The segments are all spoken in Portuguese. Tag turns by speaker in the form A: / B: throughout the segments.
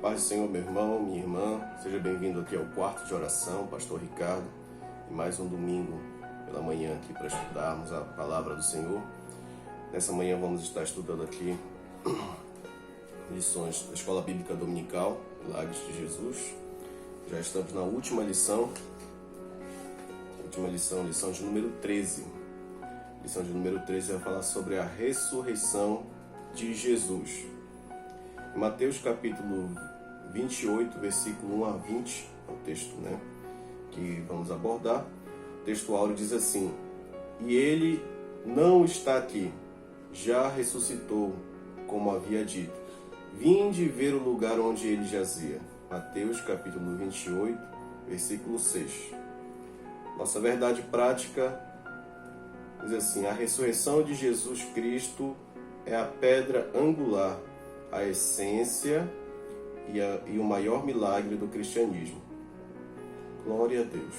A: Paz do Senhor, meu irmão, minha irmã, seja bem-vindo aqui ao quarto de oração, Pastor Ricardo, e mais um domingo pela manhã aqui para estudarmos a palavra do Senhor. Nessa manhã vamos estar estudando aqui lições da Escola Bíblica Dominical, Milagres de Jesus. Já estamos na última lição de número 13. Lição de número 13 vai falar sobre a ressurreição de Jesus. Em Mateus capítulo 28, versículo 1 a 20, é o texto, que vamos abordar. O texto áureo diz assim: E ele não está aqui, já ressuscitou, como havia dito. Vinde ver o lugar onde ele jazia. Mateus capítulo 28, versículo 6. Nossa verdade prática diz assim: a ressurreição de Jesus Cristo é a pedra angular, a essência e o maior milagre do cristianismo. Glória a Deus.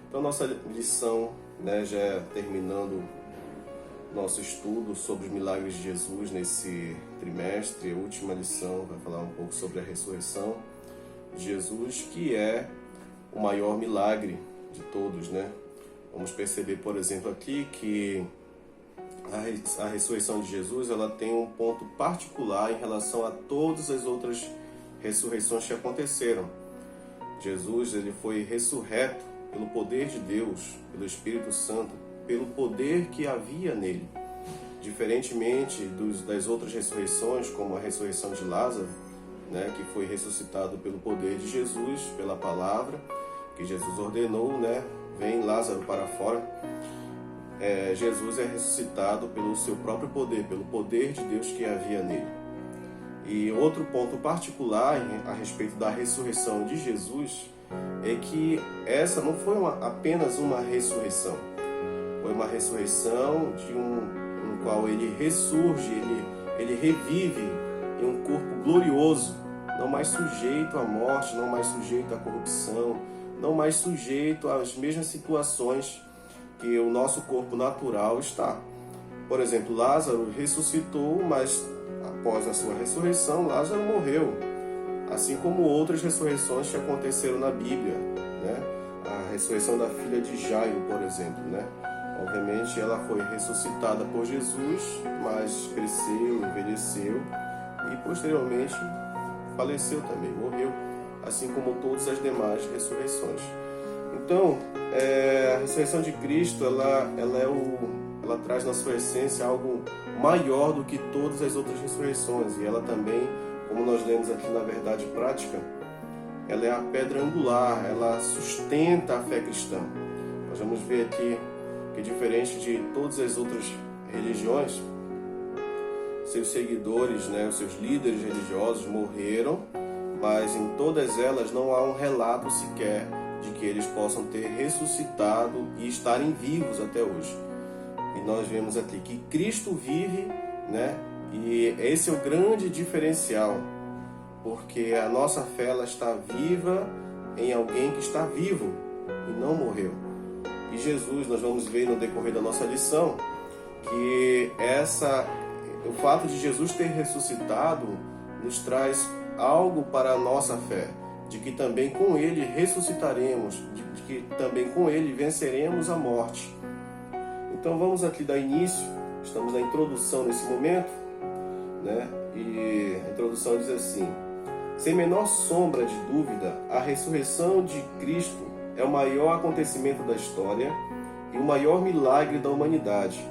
A: Então, nossa lição, já terminando nosso estudo sobre os milagres de Jesus nesse trimestre. A última lição vai falar um pouco sobre a ressurreição de Jesus, que é o maior milagre de todos, Vamos perceber, por exemplo, aqui que a ressurreição de Jesus ela tem um ponto particular em relação a todas as outras ressurreições que aconteceram. Jesus ele foi ressurreto pelo poder de Deus, pelo Espírito Santo, pelo poder que havia nele. Diferentemente das outras ressurreições, como a ressurreição de Lázaro, que foi ressuscitado pelo poder de Jesus, pela palavra que Jesus ordenou, vem Lázaro para fora. Jesus é ressuscitado pelo seu próprio poder, pelo poder de Deus que havia nele. E outro ponto particular a respeito da ressurreição de Jesus é que essa não foi apenas uma ressurreição. Foi uma ressurreição no qual ele ressurge, ele revive em um corpo glorioso, não mais sujeito à morte, não mais sujeito à corrupção, não mais sujeito às mesmas situações que o nosso corpo natural está. Por exemplo, Lázaro ressuscitou, mas após a sua ressurreição, Lázaro morreu. Assim como outras ressurreições que aconteceram na Bíblia, A ressurreição da filha de Jairo, por exemplo, Obviamente ela foi ressuscitada por Jesus, mas cresceu, envelheceu e posteriormente faleceu também, morreu, assim como todas as demais ressurreições. Então, a ressurreição de Cristo, ela traz na sua essência algo maior do que todas as outras ressurreições. E ela também, como nós lemos aqui na verdade prática, ela é a pedra angular, ela sustenta a fé cristã. Nós vamos ver aqui que, diferente de todas as outras religiões, seus seguidores, os seus líderes religiosos morreram, mas em todas elas não há um relato sequer de que eles possam ter ressuscitado e estarem vivos até hoje. E nós vemos aqui que Cristo vive, E esse é o grande diferencial, porque a nossa fé ela está viva em alguém que está vivo e não morreu. E Jesus, nós vamos ver no decorrer da nossa lição, que o fato de Jesus ter ressuscitado nos traz algo para a nossa fé, de que também com ele ressuscitaremos, de que também com ele venceremos a morte. Então vamos aqui dar início, estamos na introdução nesse momento, E a introdução diz assim: sem menor sombra de dúvida, a ressurreição de Cristo é o maior acontecimento da história e o maior milagre da humanidade.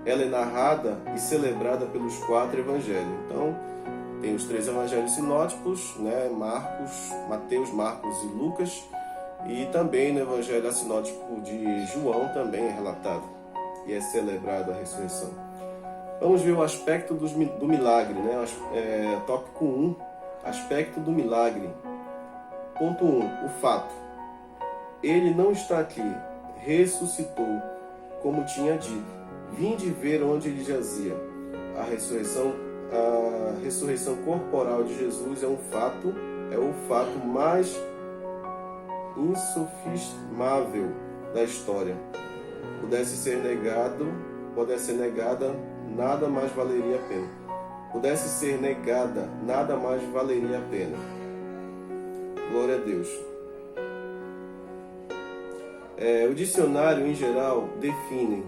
A: Ela é narrada e celebrada pelos 4 evangelhos. Então, tem os 3 evangelhos sinóticos, Mateus, Marcos e Lucas, e também no evangelho sinótico de João também é relatado e é celebrado a ressurreição. Vamos ver o aspecto do milagre, tópico 1, aspecto do milagre. Ponto 1, o fato. Ele não está aqui, ressuscitou, como tinha dito. Vinde ver onde ele jazia. A ressurreição corporal de Jesus é o fato mais insofismável da história. Pudesse ser negada, nada mais valeria a pena. Glória a Deus. Os dicionários em geral definem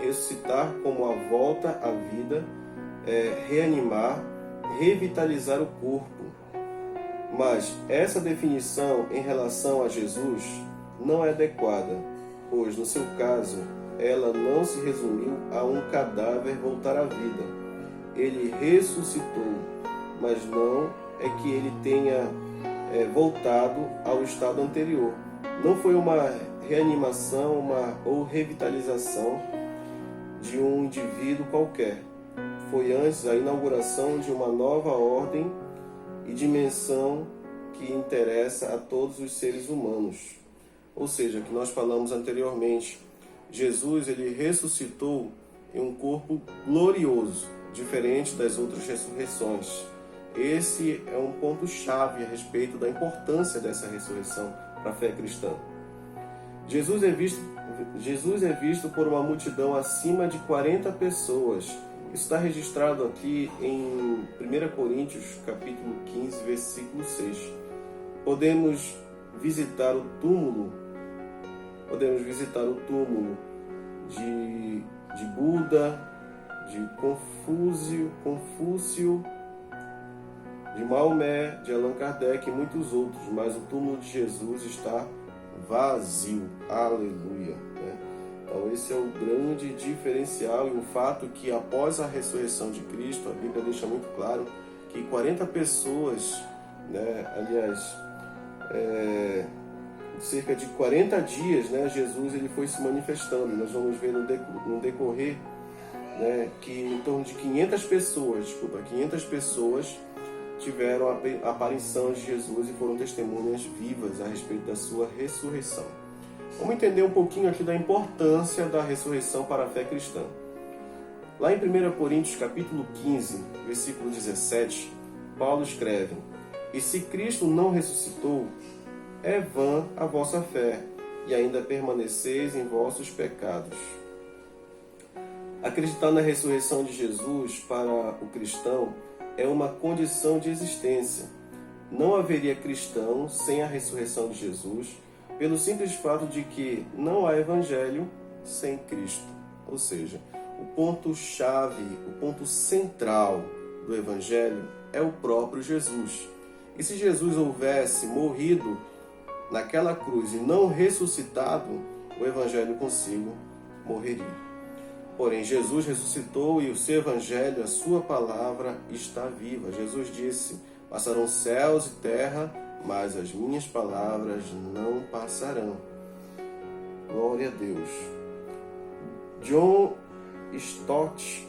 A: ressuscitar como a volta à vida, reanimar, revitalizar o corpo. Mas essa definição em relação a Jesus não é adequada, pois no seu caso ela não se resumiu a um cadáver voltar à vida. Ele ressuscitou, mas não é que ele tenha voltado ao estado anterior. Não foi uma reanimação ou revitalização de um indivíduo qualquer. Foi antes a inauguração de uma nova ordem e dimensão que interessa a todos os seres humanos. Ou seja, que nós falamos anteriormente, Jesus ele ressuscitou em um corpo glorioso, diferente das outras ressurreições. Esse é um ponto-chave a respeito da importância dessa ressurreição para a fé cristã. Jesus é visto por uma multidão acima de 40 pessoas. Isso está registrado aqui em 1 Coríntios, capítulo 15, versículo 6. Podemos visitar o túmulo de Buda, de Confúcio, de Maomé, de Allan Kardec e muitos outros, mas o túmulo de Jesus está vazio. Aleluia! Então esse é o grande diferencial e o fato que após a ressurreição de Cristo, a Bíblia deixa muito claro que 40 pessoas, cerca de 40 dias, Jesus ele foi se manifestando. Nós vamos ver no decorrer que em torno de 500 pessoas tiveram a aparição de Jesus e foram testemunhas vivas a respeito da sua ressurreição. Vamos entender um pouquinho aqui da importância da ressurreição para a fé cristã. Lá em 1 Coríntios capítulo 15, versículo 17, Paulo escreve: "E se Cristo não ressuscitou, é vã a vossa fé, e ainda permaneceis em vossos pecados." Acreditar na ressurreição de Jesus para o cristão é uma condição de existência. Não haveria cristão sem a ressurreição de Jesus, pelo simples fato de que não há evangelho sem Cristo. Ou seja, o ponto-chave, o ponto central do evangelho é o próprio Jesus. E se Jesus houvesse morrido naquela cruz e não ressuscitado, o evangelho consigo morreria. Porém, Jesus ressuscitou e o seu evangelho, a sua palavra, está viva. Jesus disse: "Passarão céus e terra, mas as minhas palavras não passarão." Glória a Deus. John Stott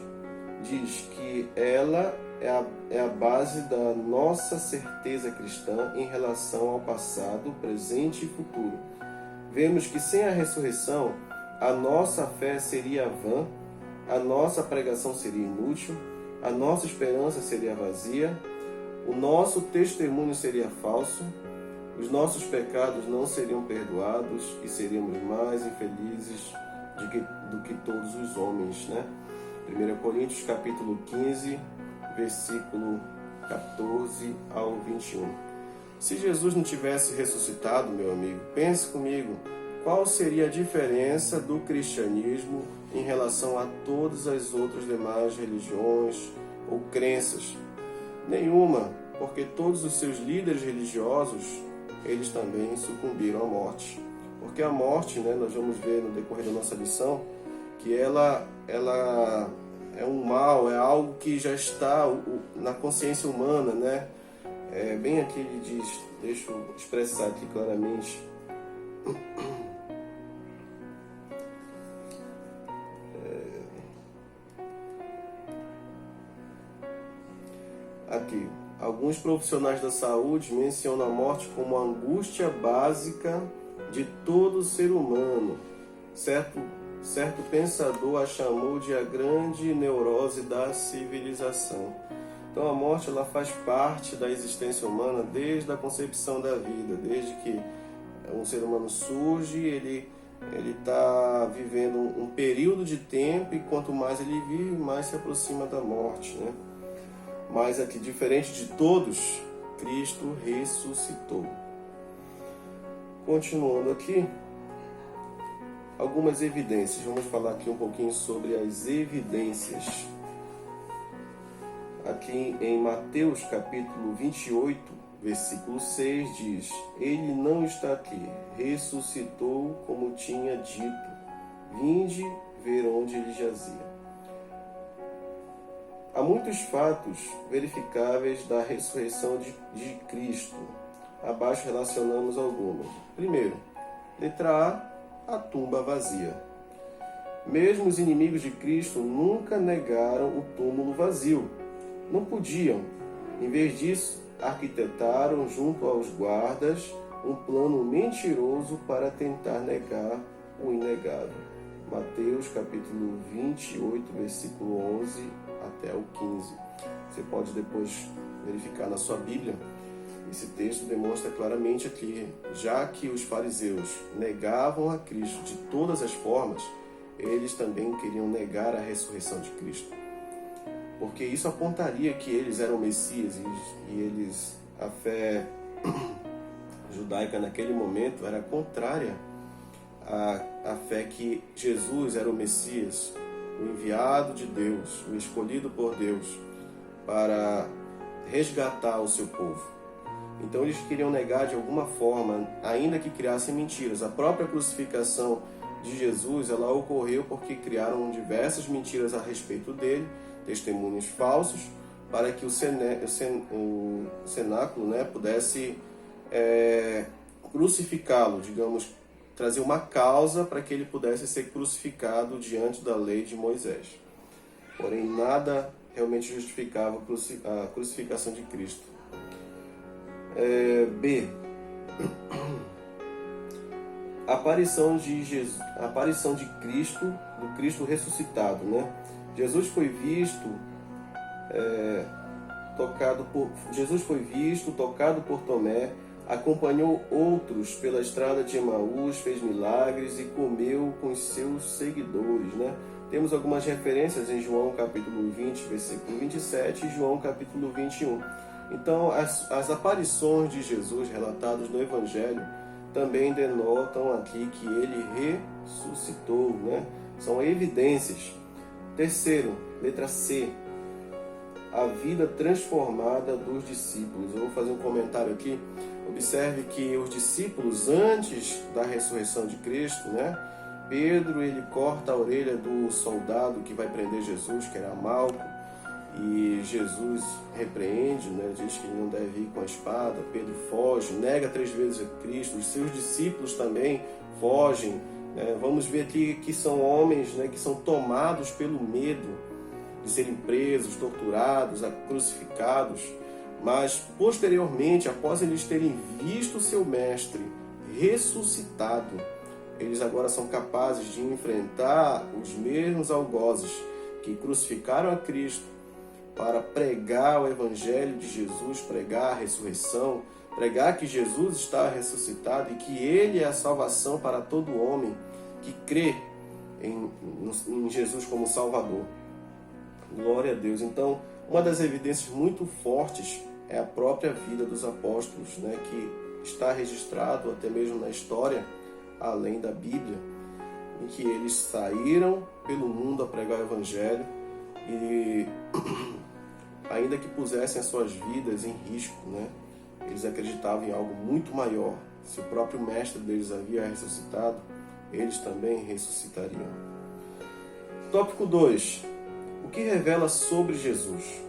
A: diz que ela é a base da nossa certeza cristã em relação ao passado, presente e futuro. Vemos que sem a ressurreição, a nossa fé seria vã, a nossa pregação seria inútil, a nossa esperança seria vazia, o nosso testemunho seria falso, os nossos pecados não seriam perdoados e seríamos mais infelizes do que todos os homens, 1 Coríntios capítulo 15, versículo 14 ao 21. Se Jesus não tivesse ressuscitado, meu amigo, pense comigo, qual seria a diferença do cristianismo em relação a todas as outras demais religiões ou crenças? Nenhuma, porque todos os seus líderes religiosos, eles também sucumbiram à morte. Porque a morte, nós vamos ver no decorrer da nossa lição, que ela é um mal, é algo que já está na consciência humana, Bem aqui ele diz, deixa eu expressar aqui claramente. Aqui, alguns profissionais da saúde mencionam a morte como a angústia básica de todo ser humano. Certo pensador a chamou de a grande neurose da civilização. Então a morte ela faz parte da existência humana desde a concepção da vida, desde que um ser humano surge, ele está vivendo um período de tempo e quanto mais ele vive, mais se aproxima da morte, Mas aqui, diferente de todos, Cristo ressuscitou. Continuando aqui, algumas evidências. Vamos falar aqui um pouquinho sobre as evidências. Aqui em Mateus capítulo 28, versículo 6 diz: Ele não está aqui, ressuscitou como tinha dito. Vinde ver onde ele jazia. Há muitos fatos verificáveis da ressurreição de Cristo. Abaixo relacionamos algumas. Primeiro, letra A tumba vazia. Mesmo os inimigos de Cristo nunca negaram o túmulo vazio. Não podiam. Em vez disso, arquitetaram junto aos guardas um plano mentiroso para tentar negar o inegável. Mateus capítulo 28, versículo 11 até o 15. Você pode depois verificar na sua Bíblia. Esse texto demonstra claramente aqui, já que os fariseus negavam a Cristo de todas as formas, eles também queriam negar a ressurreição de Cristo. Porque isso apontaria que eles eram Messias e a fé judaica naquele momento era contrária à fé que Jesus era o Messias, o enviado de Deus, o escolhido por Deus para resgatar o seu povo. Então eles queriam negar de alguma forma, ainda que criassem mentiras. A própria crucificação de Jesus, ela ocorreu porque criaram diversas mentiras a respeito dele, testemunhos falsos, para que o cenáculo pudesse crucificá-lo, digamos, trazer uma causa para que ele pudesse ser crucificado diante da lei de Moisés. Porém, nada realmente justificava a crucificação de Cristo. B. A aparição de Cristo, do Cristo ressuscitado, Jesus foi visto, tocado por Tomé, acompanhou outros pela estrada de Emaús, fez milagres e comeu com os seus seguidores, Temos algumas referências em João capítulo 20, versículo 27 e João capítulo 21. Então, as aparições de Jesus relatadas no Evangelho também denotam aqui que ele ressuscitou, São evidências. Terceiro, letra C, a vida transformada dos discípulos. Eu vou fazer um comentário aqui. Observe que os discípulos, antes da ressurreição de Cristo, Pedro, ele corta a orelha do soldado que vai prender Jesus, que era Malco, e Jesus repreende, diz que ele não deve ir com a espada. Pedro foge, nega 3 vezes a Cristo. Os seus discípulos também fogem. Vamos ver aqui que são homens que são tomados pelo medo de serem presos, torturados, crucificados. Mas posteriormente, após eles terem visto seu mestre ressuscitado, eles agora são capazes de enfrentar os mesmos algozes que crucificaram a Cristo para pregar o Evangelho de Jesus, pregar a ressurreição, pregar que Jesus está ressuscitado e que Ele é a salvação para todo homem que crê em Jesus como Salvador. Glória a Deus. Então, uma das evidências muito fortes é a própria vida dos apóstolos, que está registrado até mesmo na história, além da Bíblia, em que eles saíram pelo mundo a pregar o Evangelho e, ainda que pusessem as suas vidas em risco, eles acreditavam em algo muito maior. Se o próprio mestre deles havia ressuscitado, eles também ressuscitariam. Tópico 2. O que revela sobre Jesus?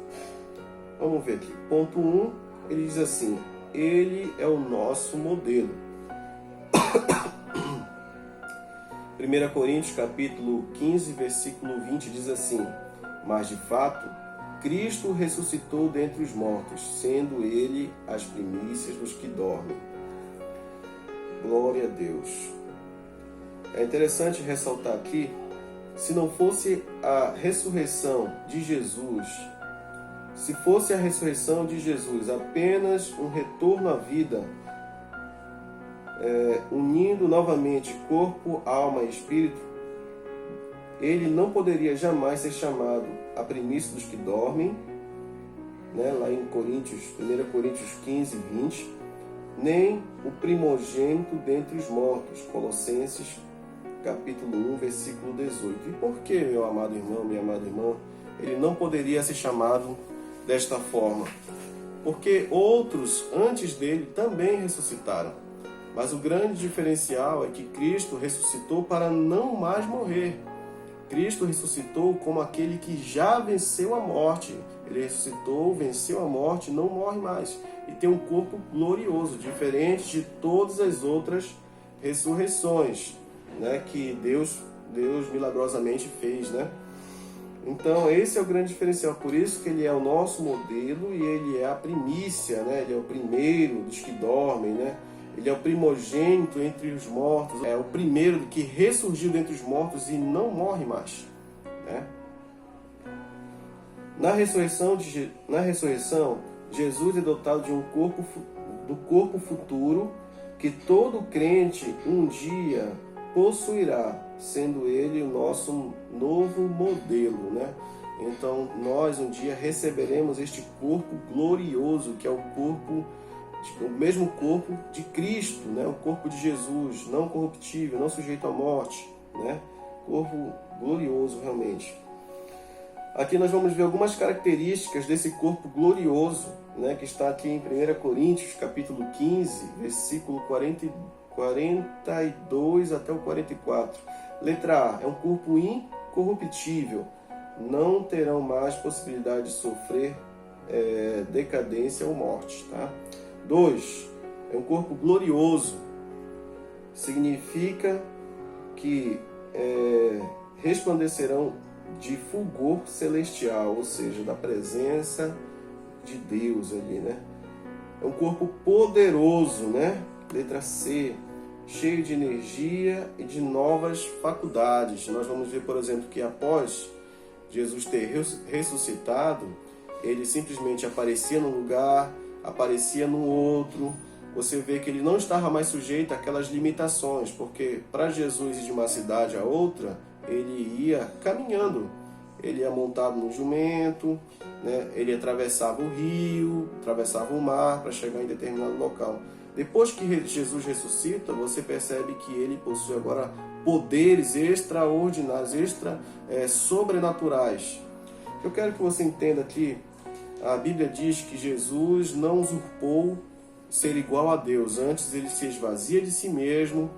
A: Vamos ver aqui. Ponto 1, ele diz assim: Ele é o nosso modelo. 1 Coríntios capítulo 15, versículo 20 diz assim: Mas de fato, Cristo ressuscitou dentre os mortos, sendo Ele as primícias dos que dormem. Glória a Deus. É interessante ressaltar aqui, se não fosse a ressurreição de Jesus, se fosse a ressurreição de Jesus apenas um retorno à vida, unindo novamente corpo, alma e espírito, ele não poderia jamais ser chamado a primícia dos que dormem né, lá em Coríntios, 1 Coríntios 15, 20, nem o primogênito dentre os mortos, Colossenses capítulo 1, versículo 18. E por que, meu amado irmão, minha amada irmã, ele não poderia ser chamado desta forma? Porque outros antes dele também ressuscitaram. Mas o grande diferencial é que Cristo ressuscitou para não mais morrer. Cristo ressuscitou como aquele que já venceu a morte. Ele ressuscitou, venceu a morte, não morre mais. E tem um corpo glorioso, diferente de todas as outras ressurreições, né, que Deus milagrosamente fez, né? Então esse é o grande diferencial, por isso que ele é o nosso modelo e ele é a primícia, né? Ele é o primeiro dos que dormem, né? Ele é o primogênito entre os mortos, é o primeiro que ressurgiu dentre os mortos e não morre mais, né? Na ressurreição, Jesus é dotado de do corpo futuro que todo crente um dia possuirá, sendo ele o nosso novo modelo, né? Então nós um dia receberemos este corpo glorioso, que é o mesmo corpo de Cristo, né? O corpo de Jesus, não corruptível, não sujeito à morte, né? Corpo glorioso realmente. Aqui nós vamos ver algumas características desse corpo glorioso, né? Que está aqui em 1 Coríntios, capítulo 15, versículo 42 até o 44. Letra A, é um corpo incorruptível, não terão mais possibilidade de sofrer decadência ou morte, tá? 2, é um corpo glorioso, significa que resplandecerão de fulgor celestial, ou seja, da presença de Deus ali, né? É um corpo poderoso, né? Letra C, cheio de energia e de novas faculdades. Nós vamos ver, por exemplo, que após Jesus ter ressuscitado, ele simplesmente aparecia num lugar, aparecia no outro. Você vê que ele não estava mais sujeito àquelas limitações, porque para Jesus ir de uma cidade a outra, ele ia caminhando. Ele ia montado no jumento, né? Ele atravessava o rio, atravessava o mar para chegar em determinado local. Depois que Jesus ressuscita, você percebe que ele possui agora poderes extraordinários, sobrenaturais. Eu quero que você entenda aqui, a Bíblia diz que Jesus não usurpou ser igual a Deus, antes ele se esvazia de si mesmo,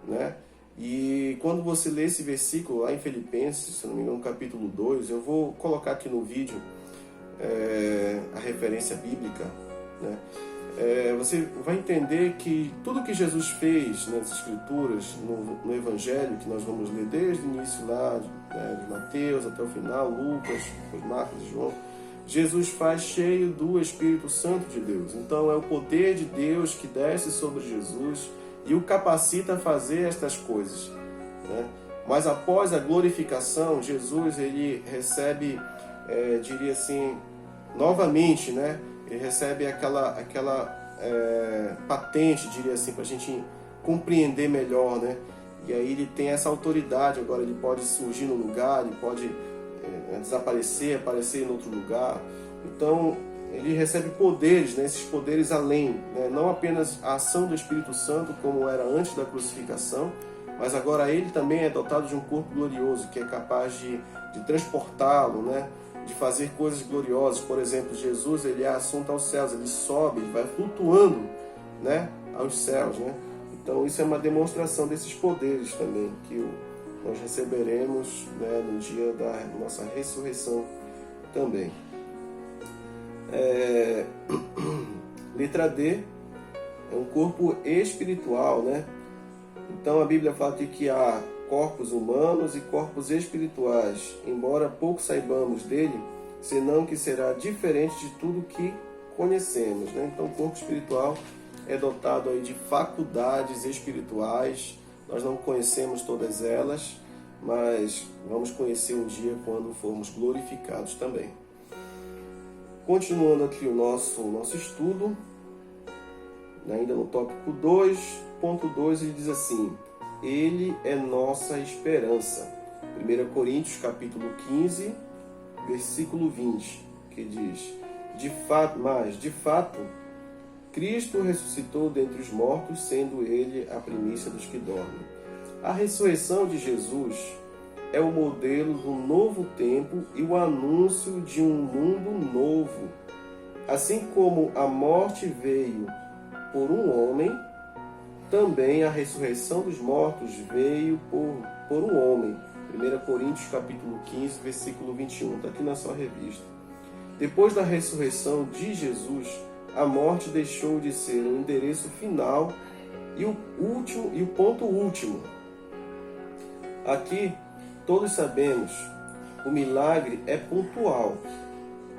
A: né? E quando você lê esse versículo lá em Filipenses, se não me engano, capítulo 2, eu vou colocar aqui no vídeo a referência bíblica, né? Você vai entender que tudo que Jesus fez nas Escrituras, no Evangelho, que nós vamos ler desde o início lá, né, de Mateus até o final, Lucas, Marcos e João, Jesus faz cheio do Espírito Santo de Deus. Então é o poder de Deus que desce sobre Jesus e o capacita a fazer estas coisas, né? Mas após a glorificação, Jesus ele recebe, diria assim, novamente, né? Ele recebe aquela patente, diria assim, para a gente compreender melhor, né? E aí ele tem essa autoridade, agora ele pode surgir no lugar, ele pode desaparecer, aparecer em outro lugar. Então ele recebe poderes, né? Esses poderes além, né? Não apenas a ação do Espírito Santo como era antes da crucificação, mas agora ele também é dotado de um corpo glorioso que é capaz de transportá-lo, né? De fazer coisas gloriosas. Por exemplo, Jesus ele é assunto aos céus, ele sobe, ele vai flutuando, né? Aos céus, né? Então isso é uma demonstração desses poderes também que nós receberemos, né, no dia da nossa ressurreição também. Letra D, é um corpo espiritual, né? Então a Bíblia fala aqui que há corpos humanos e corpos espirituais, embora pouco saibamos dele, senão que será diferente de tudo que conhecemos, né? Então o corpo espiritual é dotado aí de faculdades espirituais. Nós não conhecemos todas elas, mas vamos conhecer um dia quando formos glorificados também. Continuando aqui o nosso estudo, ainda no tópico 2.2, ele diz assim: Ele é nossa esperança. 1 Coríntios capítulo 15, versículo 20, que diz: de fato, Cristo ressuscitou dentre os mortos, sendo ele a primícia dos que dormem. A ressurreição de Jesus é o modelo do novo tempo e o anúncio de um mundo novo. Assim como a morte veio por um homem, também a ressurreição dos mortos veio por um homem. 1 Coríntios capítulo 15, versículo 21, está aqui na sua revista. Depois da ressurreição de Jesus, a morte deixou de ser o endereço final e o ponto último. Aqui, todos sabemos, o milagre é pontual,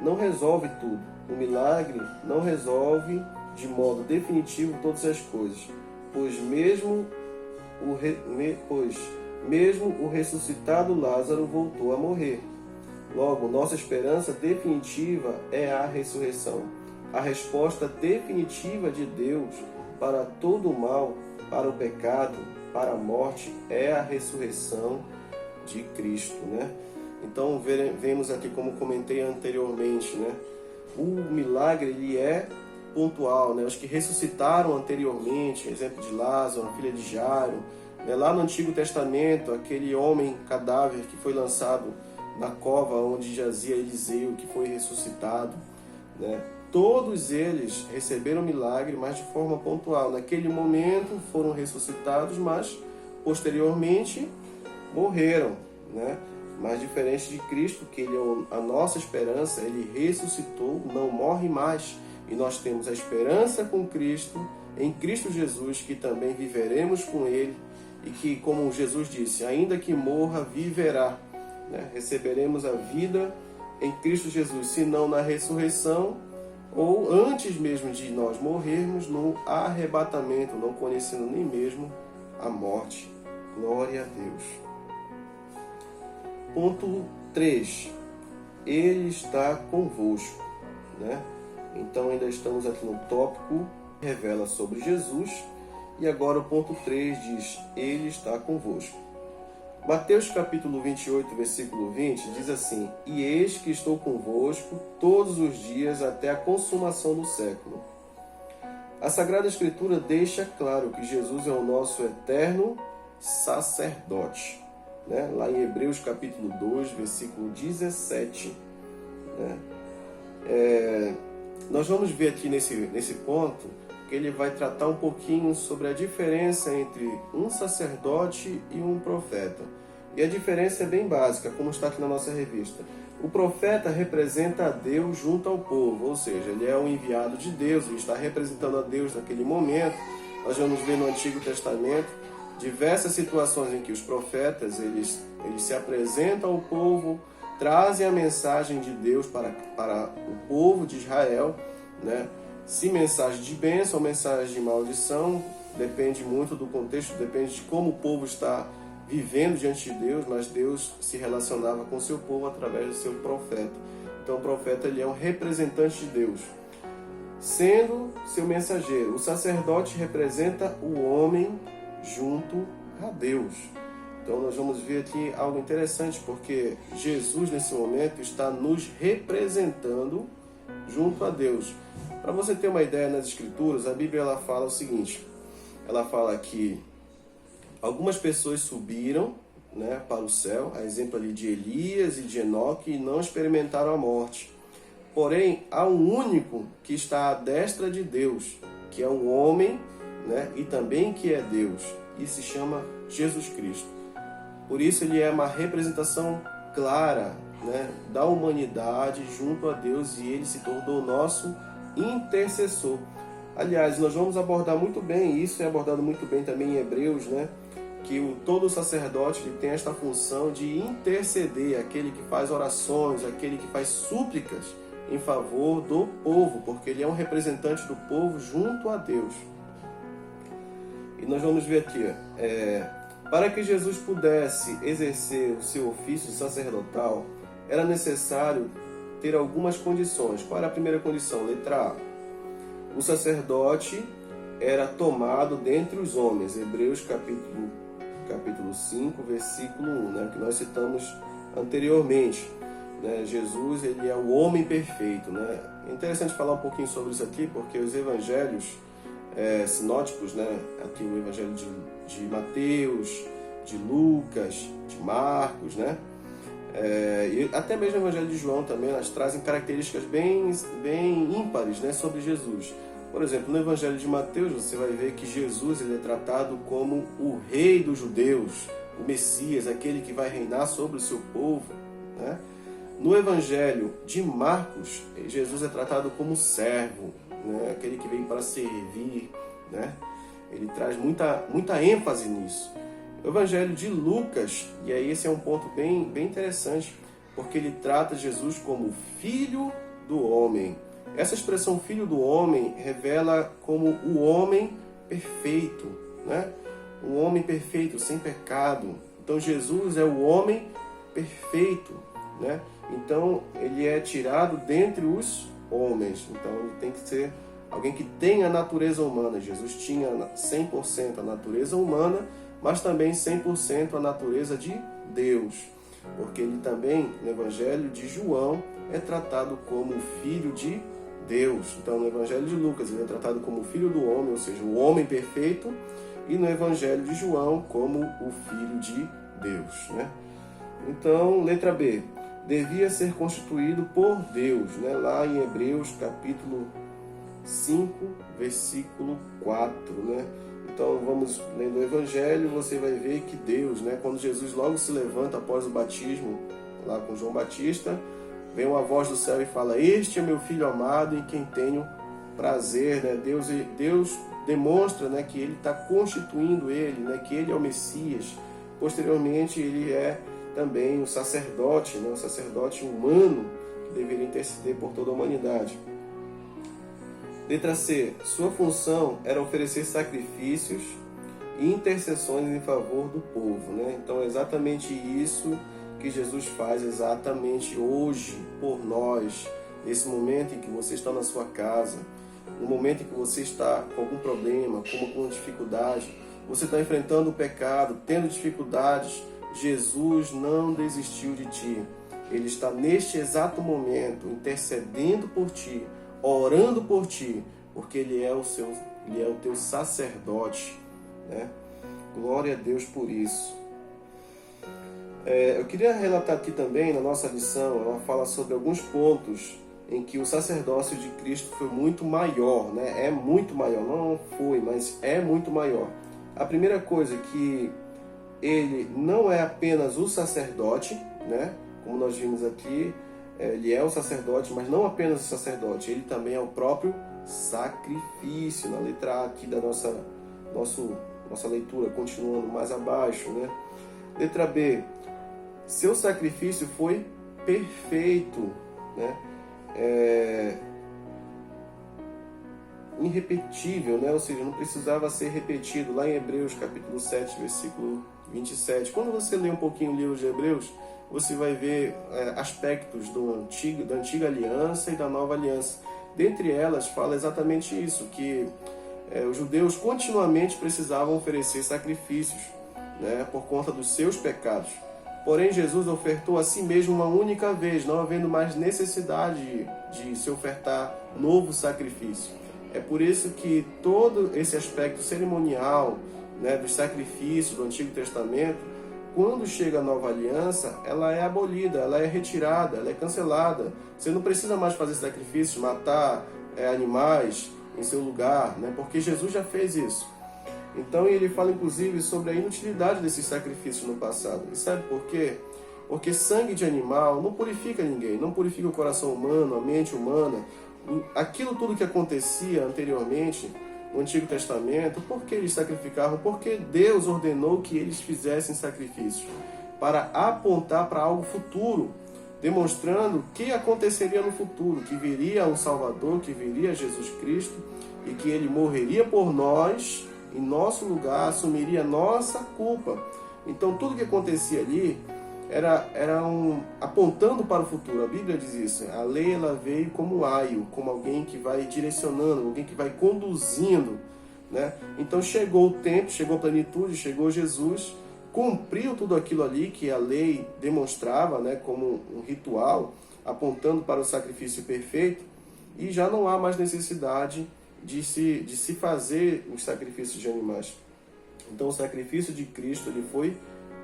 A: não resolve tudo. O milagre não resolve de modo definitivo todas as coisas, pois mesmo o ressuscitado Lázaro voltou a morrer. Logo, nossa esperança definitiva é a ressurreição. A resposta definitiva de Deus para todo o mal, para o pecado, para a morte, é a ressurreição de Cristo, né? Então, vemos aqui, como comentei anteriormente, né? O milagre, ele é pontual, né? Os que ressuscitaram anteriormente, exemplo de Lázaro, a filha de Jairo, né? Lá no Antigo Testamento, aquele homem cadáver que foi lançado na cova onde jazia Eliseu, que foi ressuscitado, né? Todos eles receberam milagre, mas de forma pontual. Naquele momento foram ressuscitados, mas posteriormente morreram, né? Mas diferente de Cristo, que ele é a nossa esperança, ele ressuscitou, não morre mais. E nós temos a esperança com Cristo, em Cristo Jesus, que também viveremos com ele. E que, como Jesus disse, ainda que morra, viverá, né? Receberemos a vida em Cristo Jesus, se não na ressurreição, ou antes mesmo de nós morrermos, no arrebatamento, não conhecendo nem mesmo a morte. Glória a Deus. Ponto 3. Ele está convosco, né? Então ainda estamos aqui no tópico que revela sobre Jesus. E agora o ponto 3 diz: Ele está convosco. Mateus capítulo 28, versículo 20 diz assim: E eis que estou convosco todos os dias até a consumação do século. A Sagrada Escritura deixa claro que Jesus é o nosso eterno sacerdote, né? Lá em Hebreus capítulo 2, versículo 17. Né? Nós vamos ver aqui nesse ponto que ele vai tratar um pouquinho sobre a diferença entre um sacerdote e um profeta. E a diferença é bem básica, como está aqui na nossa revista. O profeta representa a Deus junto ao povo, ou seja, ele é um enviado de Deus, ele está representando a Deus naquele momento. Nós vamos ver no Antigo Testamento diversas situações em que os profetas eles se apresentam ao povo, trazem a mensagem de Deus para o povo de Israel, né? Se mensagem de bênção ou mensagem de maldição, depende muito do contexto, depende de como o povo está vivendo diante de Deus, mas Deus se relacionava com o seu povo através do seu profeta. Então o profeta ele é um representante de Deus, sendo seu mensageiro. O sacerdote representa o homem junto a Deus. Então nós vamos ver aqui algo interessante, porque Jesus nesse momento está nos representando junto a Deus. Para você ter uma ideia, nas Escrituras, a Bíblia ela fala o seguinte: ela fala que algumas pessoas subiram, né, para o céu, a exemplo ali de Elias e de Enoque, e não experimentaram a morte. Porém, há um único que está à destra de Deus, que é um homem, né, e também que é Deus, e se chama Jesus Cristo. Por isso ele é uma representação clara, né, da humanidade junto a Deus, e ele se tornou nosso intercessor. Aliás, nós vamos abordar muito bem, isso é abordado muito bem também em Hebreus, né? Que todo sacerdote ele tem esta função de interceder, aquele que faz orações, aquele que faz súplicas em favor do povo, porque ele é um representante do povo junto a Deus. E nós vamos ver aqui, para que Jesus pudesse exercer o seu ofício sacerdotal, era necessário ter algumas condições. Qual era a primeira condição? Letra A. O sacerdote era tomado dentre os homens. Hebreus capítulo 5, versículo 1, né, que nós citamos anteriormente. né? Jesus, ele é o homem perfeito, né? É interessante falar um pouquinho sobre isso aqui, porque os evangelhos sinóticos, né? Aqui o evangelho de Mateus, de Lucas, de Marcos, né? E até mesmo o evangelho de João também, elas trazem características bem ímpares, né, sobre Jesus. Por exemplo, no evangelho de Mateus você vai ver que Jesus, ele é tratado como o rei dos judeus, o Messias, aquele que vai reinar sobre o seu povo, né? No evangelho de Marcos, Jesus é tratado como servo, né? Aquele que veio para servir, né? Ele traz muita ênfase nisso. O evangelho de Lucas, e aí esse é um ponto bem interessante, porque ele trata Jesus como filho do homem. Essa expressão filho do homem revela como o homem perfeito, né? O homem perfeito, sem pecado. Então Jesus é o homem perfeito, né? Então ele é tirado dentre os homens. Então ele tem que ser alguém que tem a natureza humana. Jesus tinha 100% a natureza humana, mas também 100% a natureza de Deus. Porque ele também, no Evangelho de João, é tratado como filho de Deus. Então no Evangelho de Lucas ele é tratado como filho do homem, ou seja, o homem perfeito, e no Evangelho de João como o filho de Deus, né? Então, letra B, devia ser constituído por Deus, né? Lá em Hebreus capítulo 5, versículo 4, né? Então vamos lendo o Evangelho, você vai ver que Deus, né, quando Jesus logo se levanta após o batismo, lá com João Batista, vem uma voz do céu e fala: este é meu filho amado em quem tenho prazer, né? Deus demonstra, né, que ele está constituindo ele, né, que ele é o Messias. Posteriormente ele é também o sacerdote, né, o sacerdote humano que deveria interceder por toda a humanidade. Letra C. Sua função era oferecer sacrifícios e intercessões em favor do povo, né? Então é exatamente isso que Jesus faz exatamente hoje por nós, nesse momento em que você está na sua casa, no momento em que você está com algum problema, com dificuldade, você está enfrentando o pecado, tendo dificuldades, Jesus não desistiu de ti. Ele está neste exato momento intercedendo por ti, orando por ti, porque ele é o teu sacerdote, né? Glória a Deus por isso. Eu queria relatar aqui também na nossa lição, ela fala sobre alguns pontos em que o sacerdócio de Cristo foi muito maior, né? É muito maior, não foi, mas é muito maior. A primeira coisa é que ele não é apenas o sacerdote, né? Como nós vimos aqui, ele é o sacerdote, mas não apenas o sacerdote, ele também é o próprio sacrifício. Na letra A aqui da nossa leitura, continuando mais abaixo, né? Letra B, seu sacrifício foi perfeito, né? Irrepetível, né? Ou seja, não precisava ser repetido. Lá em Hebreus capítulo 7, versículo 27. Quando você lê um pouquinho o livro de Hebreus, você vai ver aspectos da antiga aliança e da nova aliança. Dentre elas, fala exatamente isso, que os judeus continuamente precisavam oferecer sacrifícios, né, por conta dos seus pecados. Porém, Jesus ofertou a si mesmo uma única vez, não havendo mais necessidade de se ofertar novo sacrifício. É por isso que todo esse aspecto cerimonial, né, dos sacrifícios do Antigo Testamento, quando chega a nova aliança, ela é abolida, ela é retirada, ela é cancelada. Você não precisa mais fazer sacrifícios, matar animais em seu lugar, né, porque Jesus já fez isso. Então ele fala inclusive sobre a inutilidade desses sacrifícios no passado. E sabe por quê? Porque sangue de animal não purifica ninguém, não purifica o coração humano, a mente humana. Aquilo tudo que acontecia anteriormente no Antigo Testamento, por que eles sacrificavam? Porque Deus ordenou que eles fizessem sacrifícios para apontar para algo futuro, demonstrando o que aconteceria no futuro, que viria um Salvador, que viria Jesus Cristo e que ele morreria por nós, em nosso lugar, assumiria nossa culpa. Então tudo que acontecia ali era apontando para o futuro. A Bíblia diz isso. A lei ela veio como aio, como alguém que vai direcionando, alguém que vai conduzindo, né? Então chegou o tempo, chegou a plenitude, chegou Jesus, cumpriu tudo aquilo ali que a lei demonstrava, né, como um ritual, apontando para o sacrifício perfeito, e já não há mais necessidade de se fazer os sacrifícios de animais. Então o sacrifício de Cristo ele foi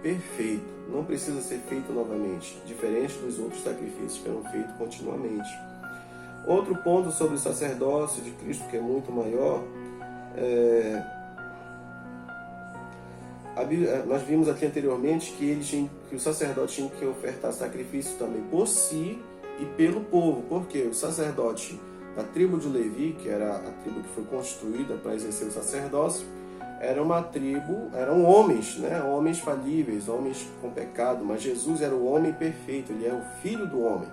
A: perfeito, não precisa ser feito novamente, diferente dos outros sacrifícios que eram feitos continuamente. Outro ponto sobre o sacerdócio de Cristo, que é muito maior, nós vimos aqui anteriormente que o sacerdote tinha que ofertar sacrifício também por si e pelo povo, porque o sacerdote da tribo de Levi, que era a tribo que foi constituída para exercer o sacerdócio, era uma tribo, eram homens, né? Homens falíveis, homens com pecado, mas Jesus era o homem perfeito, ele é o Filho do homem.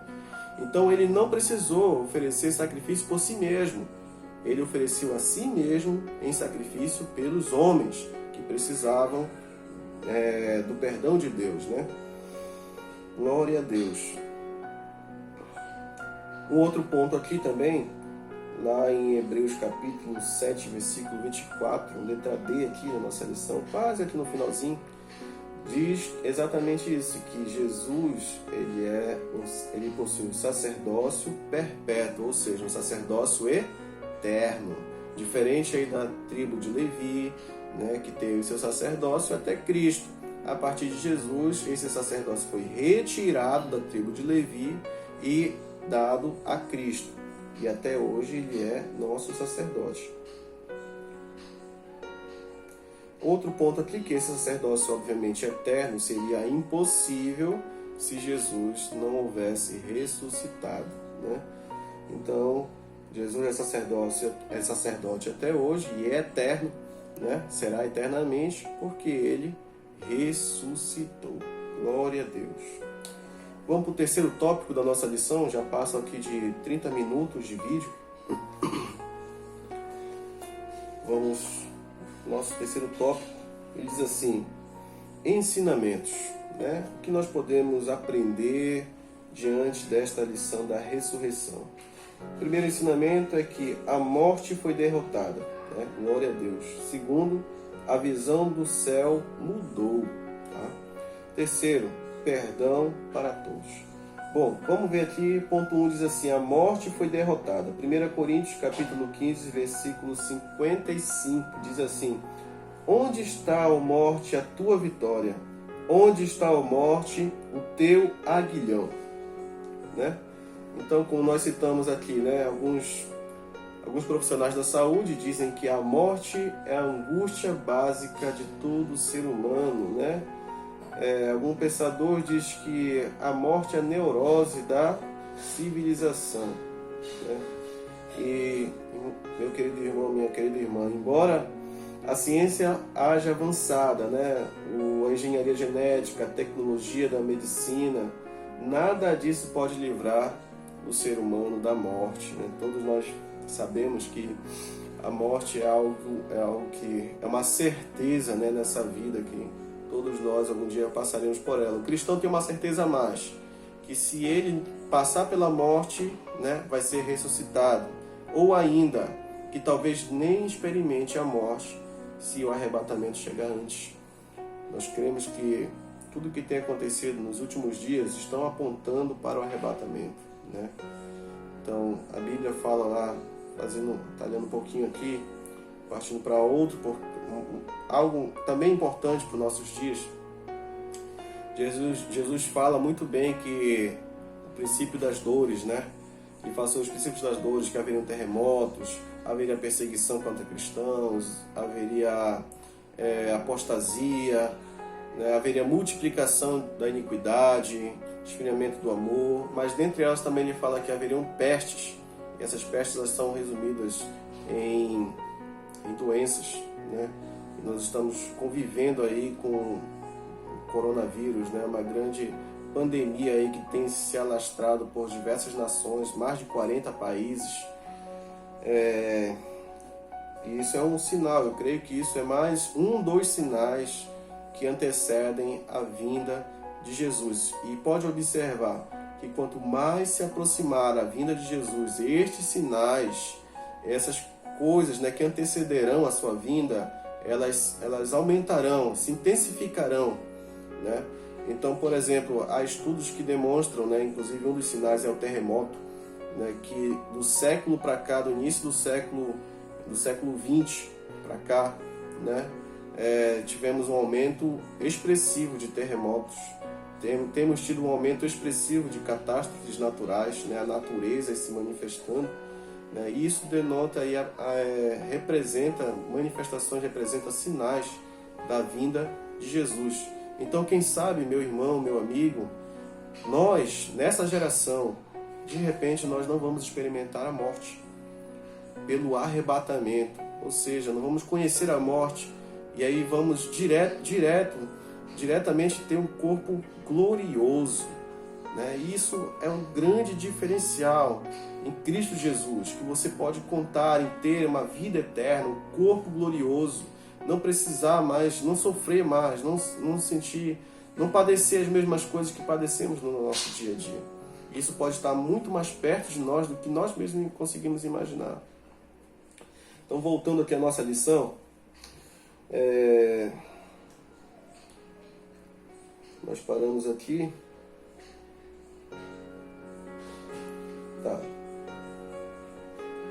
A: Então ele não precisou oferecer sacrifício por si mesmo, ele ofereceu a si mesmo em sacrifício pelos homens que precisavam do perdão de Deus, né? Glória a Deus. Um outro ponto aqui também, lá em Hebreus capítulo 7, versículo 24, letra D aqui na nossa lição, quase aqui no finalzinho, diz exatamente isso, que Jesus ele possui um sacerdócio perpétuo, ou seja, um sacerdócio eterno, diferente aí da tribo de Levi, né, que teve o seu sacerdócio até Cristo. A partir de Jesus, esse sacerdócio foi retirado da tribo de Levi e dado a Cristo. E até hoje ele é nosso sacerdote. Outro ponto aqui, que esse sacerdócio obviamente eterno seria impossível se Jesus não houvesse ressuscitado, né? Então, Jesus é sacerdote até hoje e é eterno, né? Será eternamente porque ele ressuscitou. Glória a Deus. Vamos para o terceiro tópico da nossa lição, já passam aqui de 30 minutos de vídeo. Vamos ao nosso terceiro tópico, ele diz assim, ensinamentos, né? O que nós podemos aprender diante desta lição da ressurreição. O primeiro ensinamento é que a morte foi derrotada, né? Glória a Deus. Segundo, a visão do céu mudou. Tá? Terceiro, perdão para todos. Bom, vamos ver aqui, ponto 1 diz assim, a morte foi derrotada. 1 Coríntios capítulo 15, versículo 55, diz assim, onde está, ó morte, a tua vitória? Onde está, ó morte, o teu aguilhão? Né? Então, como nós citamos aqui, né, alguns profissionais da saúde dizem que a morte é a angústia básica de todo ser humano, né? Algum pensador diz que a morte é a neurose da civilização, né? E, meu querido irmão, minha querida irmã, embora a ciência haja avançada, né? A engenharia genética, a tecnologia da medicina, nada disso pode livrar o ser humano da morte, né? Todos nós sabemos que a morte é algo que é uma certeza, né, nessa vida que todos nós algum dia passaremos por ela. O cristão tem uma certeza a mais, que se ele passar pela morte, né, vai ser ressuscitado. Ou ainda, que talvez nem experimente a morte se o arrebatamento chegar antes. Nós cremos que tudo que tem acontecido nos últimos dias estão apontando para o arrebatamento, né? Então, a Bíblia fala lá, talhando um pouquinho aqui, partindo para outro, algo também importante para os nossos dias. Jesus fala muito bem que o princípio das dores, né? Ele fala sobre os princípios das dores, que haveriam terremotos, haveria perseguição contra cristãos, haveria apostasia, né? Haveria multiplicação da iniquidade, esfriamento do amor, mas dentre elas também ele fala que haveriam pestes, e essas pestes elas são resumidas em doenças, né? E nós estamos convivendo aí com o coronavírus, né? Uma grande pandemia aí que tem se alastrado por diversas nações, mais de 40 países. E isso é um sinal, eu creio que isso é mais dos sinais que antecedem a vinda de Jesus. E pode observar que quanto mais se aproximar a vinda de Jesus, estes sinais, essas coisas, né, que antecederão a sua vinda, elas aumentarão, se intensificarão, né? Então, por exemplo, há estudos que demonstram, né, inclusive um dos sinais é o terremoto, né, que do século para cá, do início do século XX para cá, né, tivemos um aumento expressivo de terremotos, temos tido um aumento expressivo de catástrofes naturais, né, a natureza se manifestando, né, e isso denota aí, representa manifestações, representa sinais da vinda de Jesus. Então, quem sabe, meu irmão, meu amigo, nós, nessa geração, de repente nós não vamos experimentar a morte pelo arrebatamento, ou seja, não vamos conhecer a morte e aí vamos diretamente ter um corpo glorioso, né? Isso é um grande diferencial em Cristo Jesus, que você pode contar em ter uma vida eterna, um corpo glorioso, não precisar mais, não sofrer mais, não sentir, não padecer as mesmas coisas que padecemos no nosso dia a dia. Isso pode estar muito mais perto de nós do que nós mesmos conseguimos imaginar. Então, voltando aqui à nossa lição, nós paramos aqui. Tá.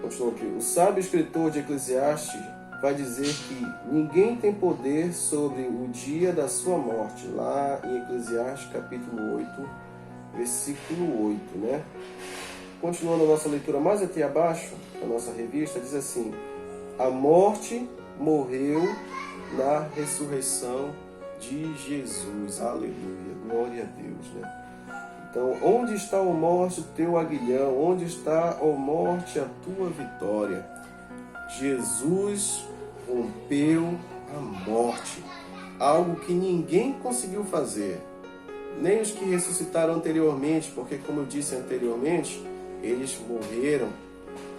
A: Continuando aqui. O sábio escritor de Eclesiastes vai dizer que ninguém tem poder sobre o dia da sua morte, lá em Eclesiastes capítulo 8, versículo 8, né? Continuando a nossa leitura mais aqui abaixo, a nossa revista, diz assim: a morte morreu na ressurreição de Jesus. Aleluia, glória a Deus, né? Então, onde está, ó morte, o teu aguilhão? Onde está, ó morte, a tua vitória? Jesus rompeu a morte, algo que ninguém conseguiu fazer, nem os que ressuscitaram anteriormente, porque, como eu disse anteriormente, eles morreram,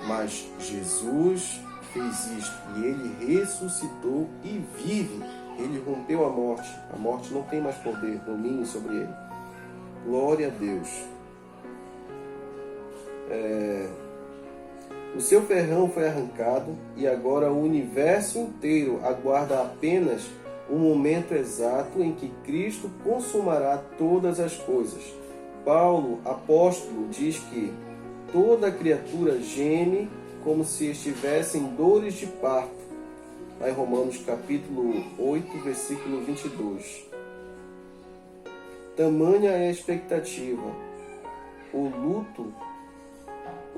A: mas Jesus fez isto, e ele ressuscitou e vive. Ele rompeu a morte não tem mais poder, domínio sobre ele. Glória a Deus. O seu ferrão foi arrancado e agora o universo inteiro aguarda apenas o momento exato em que Cristo consumará todas as coisas. Paulo, apóstolo, diz que toda criatura geme como se estivesse em dores de parto. Lá em Romanos capítulo 8, versículo 22. Tamanha é a expectativa. O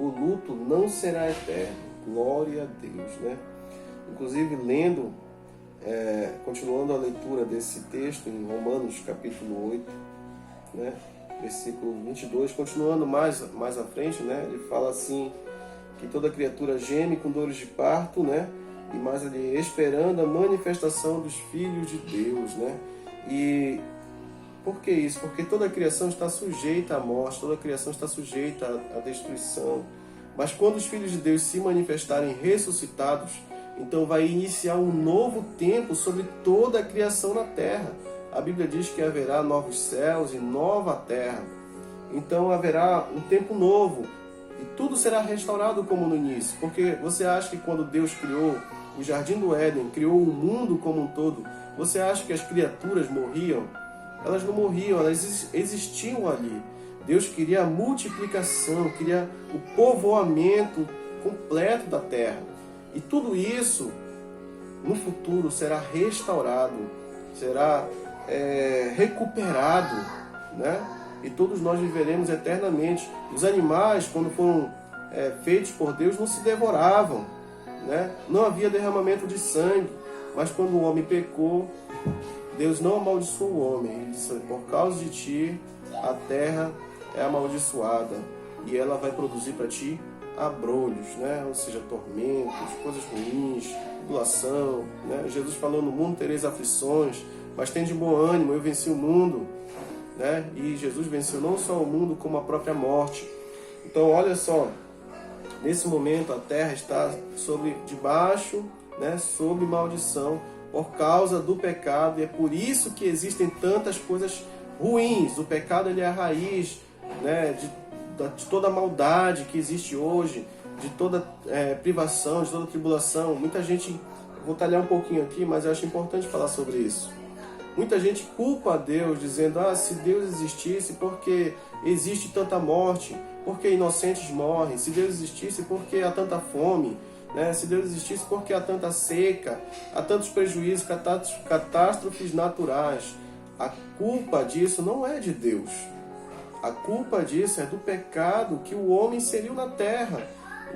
A: luto não será eterno. Glória a Deus, né? Inclusive, lendo, continuando a leitura desse texto em Romanos capítulo 8, né? Versículo 22, continuando mais à frente, né? Ele fala assim, que toda criatura geme com dores de parto, né? E mais ali, esperando a manifestação dos filhos de Deus, né? E por que isso? Porque toda a criação está sujeita à morte, toda a criação está sujeita à destruição. Mas quando os filhos de Deus se manifestarem ressuscitados, então vai iniciar um novo tempo sobre toda a criação na terra. A Bíblia diz que haverá novos céus e nova terra. Então haverá um tempo novo e tudo será restaurado como no início. Porque você acha que quando Deus criou o Jardim do Éden, criou o mundo como um todo, você acha que as criaturas morriam? Elas não morriam, elas existiam ali. Deus queria a multiplicação, queria o povoamento completo da terra. E tudo isso, no futuro, será restaurado, será recuperado, né? E todos nós viveremos eternamente. Os animais, quando foram feitos por Deus, não se devoravam, né? Não havia derramamento de sangue. Mas quando o homem pecou, Deus não amaldiçoou o homem. Ele disse: por causa de ti, a terra é amaldiçoada e ela vai produzir para ti abrolhos, né? Ou seja, tormentos, coisas ruins, tribulação, né? Jesus falou: no mundo tereis aflições, mas tem de bom ânimo, eu venci o mundo, né? E Jesus venceu não só o mundo, como a própria morte. Então, olha só, nesse momento a terra está debaixo, né? Sob maldição, por causa do pecado, e é por isso que existem tantas coisas ruins. O pecado, ele é a raiz, né, de toda a maldade que existe hoje, de toda privação, de toda tribulação. Muita gente vou talhar um pouquinho aqui, mas eu acho importante falar sobre isso. Muita gente culpa a Deus, dizendo, se Deus existisse, porque existe tanta morte, porque inocentes morrem. Se Deus existisse, porque há tanta fome, né? Se Deus existisse, porque há tanta seca, há tantos prejuízos, catástrofes naturais. A culpa disso não é de Deus. A culpa disso é do pecado que o homem inseriu na terra.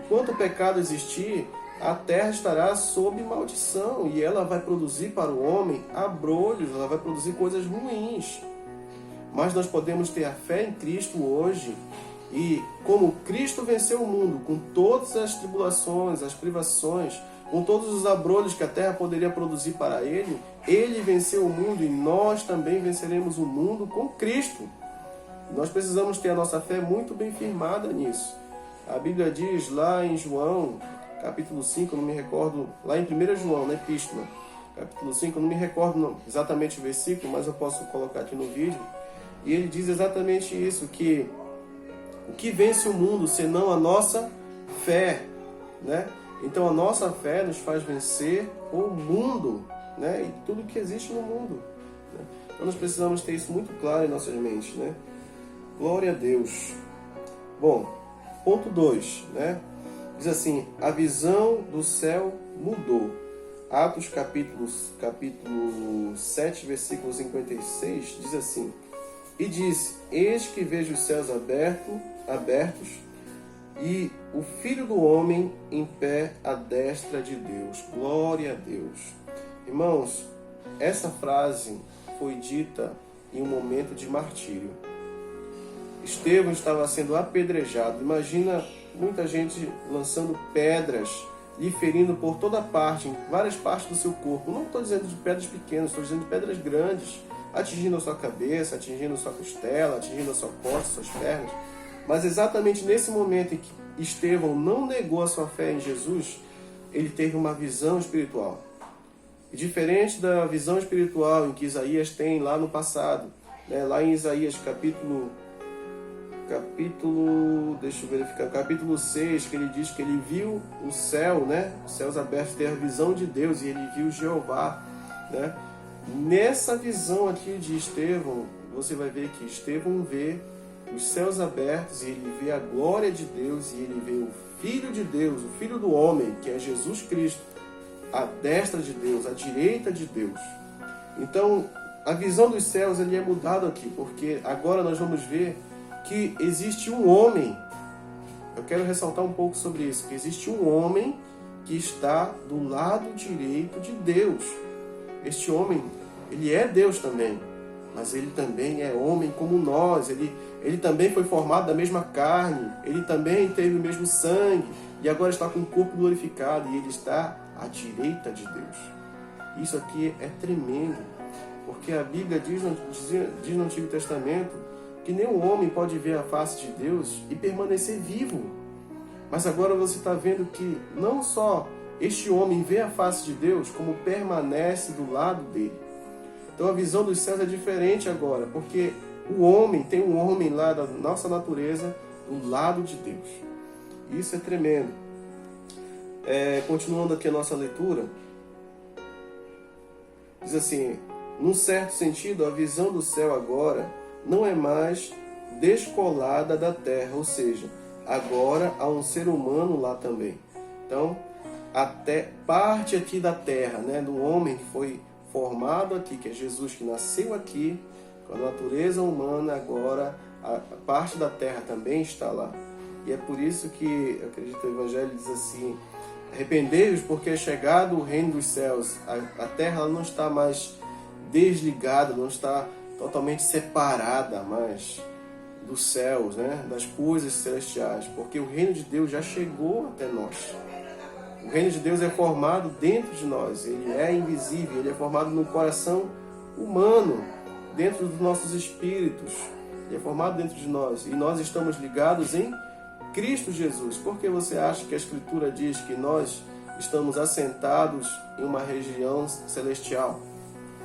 A: Enquanto o pecado existir, a terra estará sob maldição e ela vai produzir para o homem abrolhos, ela vai produzir coisas ruins. Mas nós podemos ter a fé em Cristo hoje e, como Cristo venceu o mundo com todas as tribulações, as privações, com todos os abrolhos que a terra poderia produzir para ele, ele venceu o mundo e nós também venceremos o mundo com Cristo. Nós precisamos ter a nossa fé muito bem firmada nisso. A Bíblia diz lá em João, capítulo 5, não me recordo, lá em 1 João, na Epístola, capítulo 5, não me recordo exatamente o versículo, mas eu posso colocar aqui no vídeo, e ele diz exatamente isso, que o que vence o mundo senão a nossa fé, né? Então a nossa fé nos faz vencer o mundo, né? E tudo que existe no mundo, né? Então nós precisamos ter isso muito claro em nossas mentes, né? Glória a Deus. Bom, ponto 2, né? Diz assim, a visão do céu mudou. Atos capítulo 7, versículo 56, diz assim, e disse, eis que vejo os céus abertos e o Filho do Homem em pé à destra de Deus. Glória a Deus. Irmãos, essa frase foi dita em um momento de martírio. Estevão estava sendo apedrejado. Imagina muita gente lançando pedras, lhe ferindo por toda parte, em várias partes do seu corpo. Não estou dizendo de pedras pequenas, estou dizendo de pedras grandes, atingindo a sua cabeça, atingindo a sua costela, atingindo a sua costa, suas pernas. Mas exatamente nesse momento em que Estevão não negou a sua fé em Jesus, ele teve uma visão espiritual. E diferente da visão espiritual em que Isaías tem lá no passado, né? Lá em Isaías capítulo 6, que ele diz que ele viu o céu, né? Os céus abertos, ter a visão de Deus, e ele viu Jeová, né? Nessa visão aqui de Estevão, você vai ver que Estevão vê os céus abertos, e ele vê a glória de Deus, e ele vê o Filho de Deus, o Filho do Homem, que é Jesus Cristo, à destra de Deus, à direita de Deus. Então, a visão dos céus ele é mudada aqui, porque agora nós vamos ver que existe um homem. Eu quero ressaltar um pouco sobre isso, que existe um homem que está do lado direito de Deus. Este homem, ele é Deus também, mas ele também é homem como nós. Ele também foi formado da mesma carne, ele também teve o mesmo sangue, e agora está com o corpo glorificado, e ele está à direita de Deus. Isso aqui é tremendo, porque a Bíblia diz no Antigo Testamento que nenhum homem pode ver a face de Deus e permanecer vivo. Mas agora você está vendo que não só este homem vê a face de Deus, como permanece do lado dele. Então a visão dos céus é diferente agora, porque o homem, tem um homem lá da nossa natureza do lado de Deus. Isso é tremendo. Continuando aqui a nossa leitura, diz assim, num certo sentido, a visão do céu agora não é mais descolada da terra, ou seja, agora há um ser humano lá também. Então, até parte aqui da terra, né, do homem que foi formado aqui, que é Jesus, que nasceu aqui, com a natureza humana, agora a parte da terra também está lá. E é por isso que, eu acredito, o Evangelho diz assim, arrependei-vos porque é chegado o reino dos céus. A terra ela não está mais desligada, não está totalmente separada mais dos céus, né? Das coisas celestiais, porque o reino de Deus já chegou até nós. O reino de Deus é formado dentro de nós, ele é invisível, ele é formado no coração humano, dentro dos nossos espíritos, ele é formado dentro de nós, e nós estamos ligados em Cristo Jesus. Por que você acha que a Escritura diz que nós estamos assentados em uma região celestial?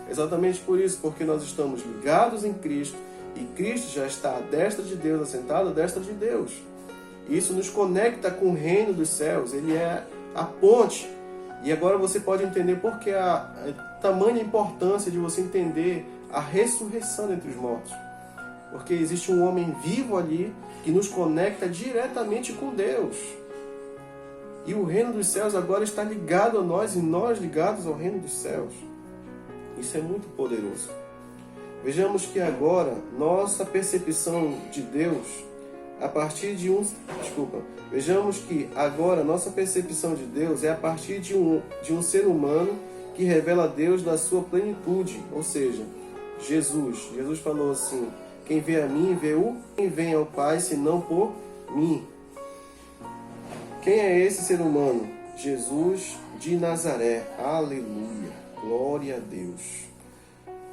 A: Exatamente por isso, porque nós estamos ligados em Cristo, e Cristo já está à destra de Deus, assentado à destra de Deus. Isso nos conecta com o reino dos céus, ele é a ponte E agora você pode entender por que a tamanha importância de você entender a ressurreição dentre os mortos. Porque existe um homem vivo ali que nos conecta diretamente com Deus. E o reino dos céus agora está ligado a nós e nós ligados ao reino dos céus. Isso é muito poderoso. Vejamos que agora nossa percepção de Deus, a partir de vejamos que agora nossa percepção de Deus é a partir de um ser humano que revela Deus na sua plenitude, ou seja, Jesus. Jesus falou assim: quem vê a mim, quem vem ao Pai, senão por mim. Quem é esse ser humano? Jesus de Nazaré. Aleluia. Glória a Deus.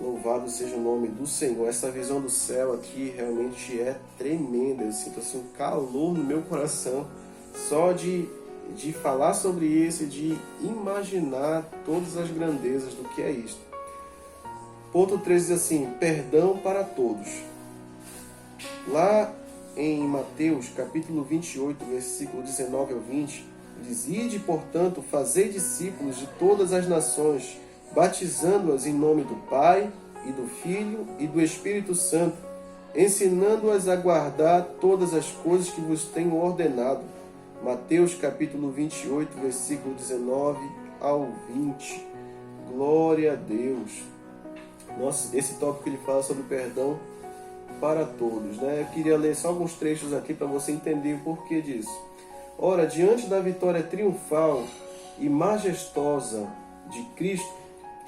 A: Louvado seja o nome do Senhor. Essa visão do céu aqui realmente é tremenda. Eu sinto assim um calor no meu coração só de falar sobre isso e de imaginar todas as grandezas do que é isto. Ponto 3 diz assim: perdão para todos. Lá em Mateus, capítulo 28, versículo 19 ao 20, diz: ide, portanto, fazei discípulos de todas as nações, batizando-as em nome do Pai, e do Filho, e do Espírito Santo, ensinando-as a guardar todas as coisas que vos tenho ordenado. Mateus, capítulo 28, versículo 19 ao 20. Glória a Deus. Nossa, esse tópico ele fala sobre perdão para todos, né? Eu queria ler só alguns trechos aqui para você entender o porquê disso. Ora, diante da vitória triunfal e majestosa de Cristo,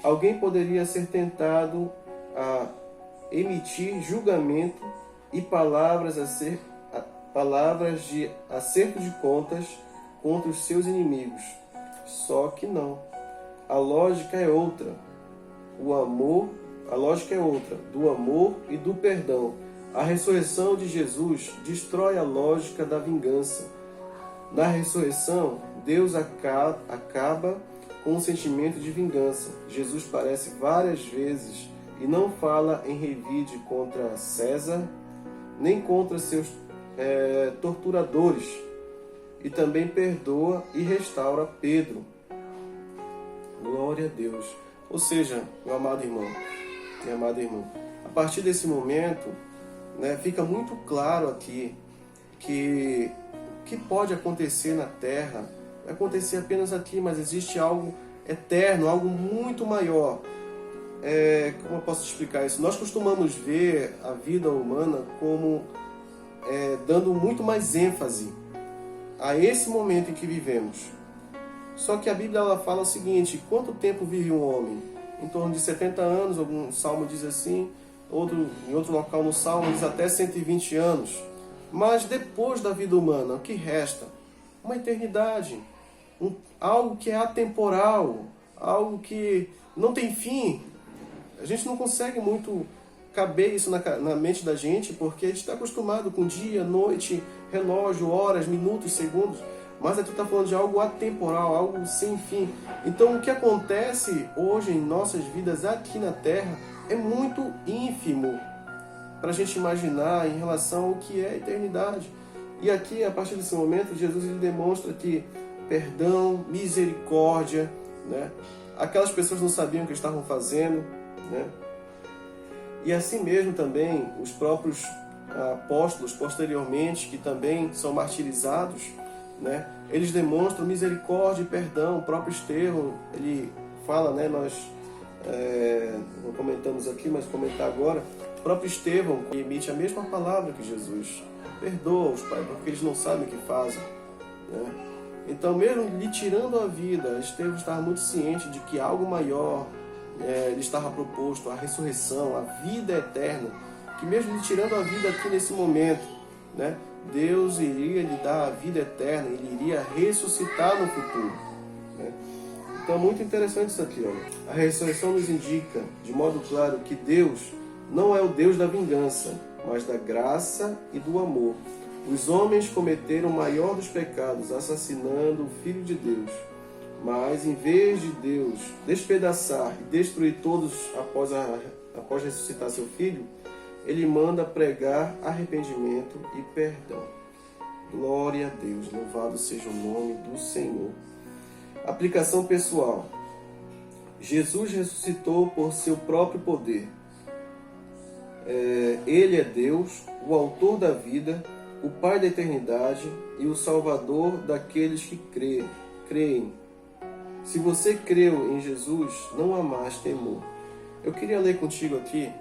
A: alguém poderia ser tentado a emitir julgamento e palavras de acerto de contas contra os seus inimigos. Só que não. A lógica é outra. A lógica é outra, do amor e do perdão. A ressurreição de Jesus destrói a lógica da vingança. Na ressurreição, Deus acaba com o sentimento de vingança. Jesus aparece várias vezes e não fala em revide contra César, nem contra seus torturadores. E também perdoa e restaura Pedro. Glória a Deus. Ou seja, meu amado irmão, minha amada irmã, a partir desse momento, né, fica muito claro aqui que o que pode acontecer na Terra vai acontecer apenas aqui, mas existe algo eterno, algo muito maior. Como eu posso explicar isso? Nós costumamos ver a vida humana como dando muito mais ênfase a esse momento em que vivemos. Só que a Bíblia ela fala o seguinte: quanto tempo vive um homem? Em torno de 70 anos, algum salmo diz assim, em outro local no salmo diz até 120 anos. Mas depois da vida humana, o que resta? Uma eternidade, algo que é atemporal, algo que não tem fim. A gente não consegue muito caber isso na mente da gente, porque a gente está acostumado com dia, noite, relógio, horas, minutos, segundos. Mas aqui está falando de algo atemporal, algo sem fim. Então o que acontece hoje em nossas vidas aqui na Terra é muito ínfimo para a gente imaginar em relação ao que é a eternidade. E aqui, a partir desse momento, Jesus ele demonstra que perdão, misericórdia, né? Aquelas pessoas não sabiam o que estavam fazendo, né? E assim mesmo também os próprios apóstolos, posteriormente, que também são martirizados, né? Eles demonstram misericórdia e perdão. O próprio Estevão, ele fala, né? Nós não comentamos aqui, mas comentar agora. O próprio Estevão emite a mesma palavra que Jesus: perdoa-os, Pai, porque eles não sabem o que fazem, né? Então, mesmo lhe tirando a vida, Estevão estava muito ciente de que algo maior lhe estava proposto, a ressurreição, a vida eterna, que mesmo lhe tirando a vida aqui nesse momento, né, Deus iria lhe dar a vida eterna, Ele iria ressuscitar no futuro, né? Então, muito interessante isso aqui, ó. A ressurreição nos indica, de modo claro, que Deus não é o Deus da vingança, mas da graça e do amor. Os homens cometeram o maior dos pecados, assassinando o Filho de Deus. Mas, em vez de Deus despedaçar e destruir todos após ressuscitar seu Filho, Ele manda pregar arrependimento e perdão. Glória a Deus, louvado seja o nome do Senhor. Aplicação pessoal. Jesus ressuscitou por seu próprio poder. Ele é Deus, o autor da vida, o Pai da eternidade e o Salvador daqueles que creem. Se você creu em Jesus, não há mais temor. Eu queria ler contigo aqui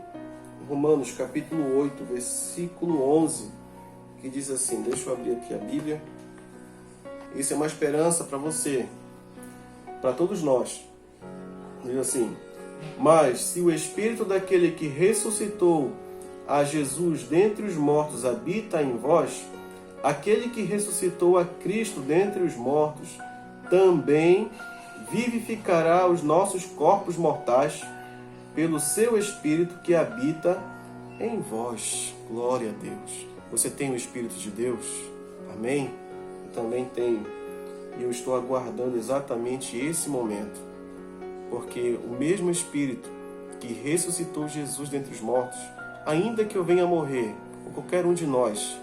A: Romanos capítulo 8, versículo 11, que diz assim, deixa eu abrir aqui a Bíblia. Isso é uma esperança para você, para todos nós. Diz assim: mas se o Espírito daquele que ressuscitou a Jesus dentre os mortos habita em vós, aquele que ressuscitou a Cristo dentre os mortos também vivificará os nossos corpos mortais pelo seu Espírito que habita em vós. Glória a Deus. Você tem o Espírito de Deus? Amém? Eu também tenho. E eu estou aguardando exatamente esse momento. Porque o mesmo Espírito que ressuscitou Jesus dentre os mortos, ainda que eu venha morrer, ou qualquer um de nós,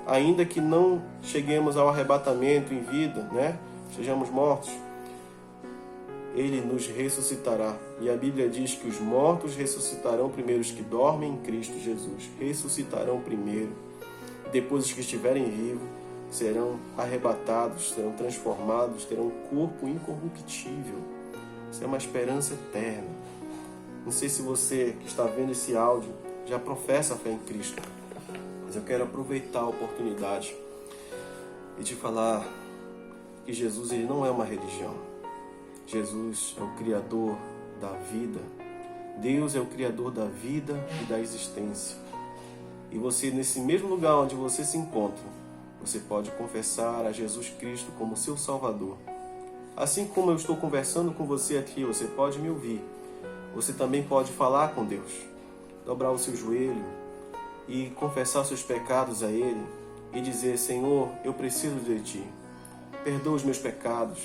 A: ainda que não cheguemos ao arrebatamento em vida, né? Sejamos mortos, Ele nos ressuscitará. E a Bíblia diz que os mortos ressuscitarão primeiro, os que dormem em Cristo Jesus ressuscitarão primeiro. Depois os que estiverem vivos serão arrebatados, serão transformados, terão um corpo incorruptível. Isso é uma esperança eterna. Não sei se você que está vendo esse áudio já professa a fé em Cristo, mas eu quero aproveitar a oportunidade e te falar que Jesus ele não é uma religião. Jesus é o Criador da vida. Deus é o Criador da vida e da existência. E você, nesse mesmo lugar onde você se encontra, você pode confessar a Jesus Cristo como seu Salvador. Assim como eu estou conversando com você aqui, você pode me ouvir. Você também pode falar com Deus, dobrar o seu joelho e confessar seus pecados a Ele e dizer: Senhor, eu preciso de Ti. Perdoa os meus pecados